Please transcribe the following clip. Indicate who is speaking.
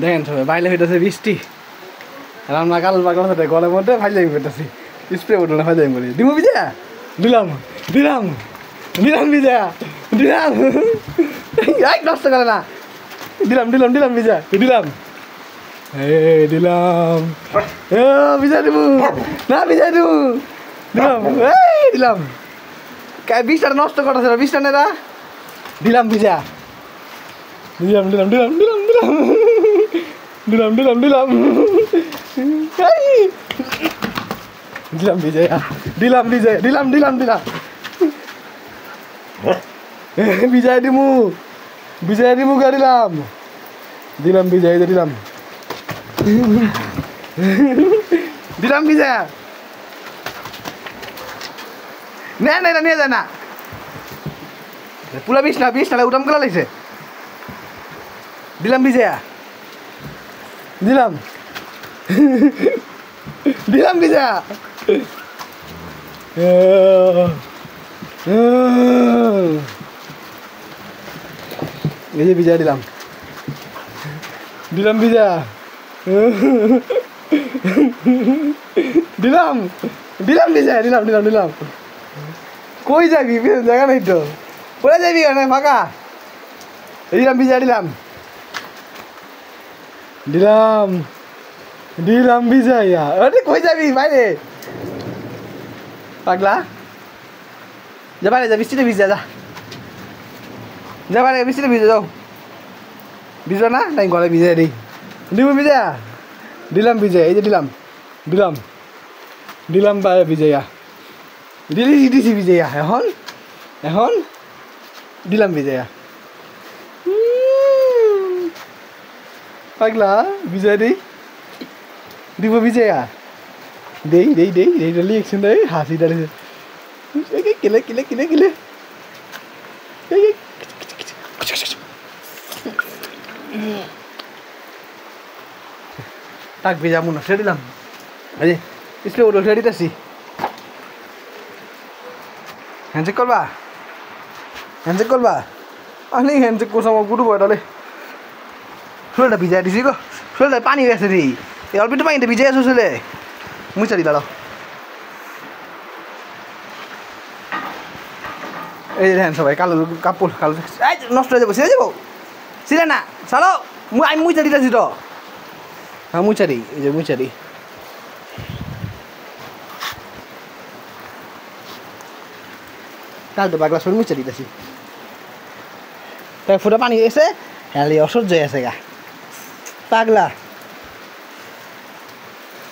Speaker 1: দেখেন সবাই বাইরে হইতেছে বৃষ্টি আর আমরা কাল পাগলার সাথে গলের মধ্যে ফাইজামি করতেছি স্প্রে বোতলে ফাইজামি করি দিমু বিজয়া দিলাম দিলাম দিলাম বিজয়া দিলাম এক নষ্ট করে না দিলাম দিলাম দিলাম বিজয়া দিলাম দিলাম বিজয় দিবু না বিজয় দিবু দিলাম দিলাম বিষটা নষ্ট করতেছে না বিষটা নেরা দিলাম বিজয়া দিলাম দিলাম দিলাম দিলাম দিলাম দিলাম দিলাম দিলাম বিজয় দিলাম বিজয় দিলাম দিলাম দিলাম বিজয় দিমু বিজয় দিমু গা দিলাম দিলাম বিজয় দিলাম দিলাম বিজয় না না না নিয়ে যায় না পুরা বিষ না উঠাম করা লাগছে দিলাম বিজয়া দিলাম দিলাম বিজয়া এই যে বিজয়া দিলাম দিলাম বিজয়া দিলাম দিলাম বিজয়া দিলাম দিলাম দিলাম কই যাবি জায়গা নাই তো কোথায় যাবি ফাঁকা দিলাম বিজয়া দিলাম দিলাম দিলাম বিজয়া আরে কই যাবি বাইরে পাগলা যা বাইরে যা বৃষ্টিতে ভিজা যা যা বাইরে বৃষ্টিতে ভিজে যাও ভিজো না তাই গলায় ভিজে দিই দিব বিজয়া দিলাম বিজয় এই যে দিলাম দিলাম দিলাম বিজয়া দিলি দিছি বিজয়া এখন এখন দিলাম বিজয়া পাগলা বিজয় দেই দিব বিজয়া দেই দেই দেই দেই ডালি একশন দেই হাসি ডালিছে কেলে কেলে কেলে কেলে তাক ভেজা মনে ছেড়ে দিলাম এই যে স্প্রে বোতল ছেড়ে দিতেছি হ্যান্ডশেক করবা আমি হ্যান্ডশেক করছো আমার গুটু বয় তাহলে শরীরটা ভিজাই দিছি গো শরীরটা পানি গেছে রে এই অল্প একটু পানিতে ভিজাই আছো ছেলে মুছা দি দাঁড়াও এই দেখেন সবাই কালো কাপড় কালো এই নষ্ট হয়ে যাবো ছিঁড়ে যাবো ছিঁড়ে না ছাড়ো আমি মুছা দিতেছি তো হ্যাঁ মুচারি এই যে মুচারি কাল তো পাগলা সব মুচা দিতেছি তাই ফুটা পানি এসে হ্যাঁ অসহ্য আছে গা পাগলা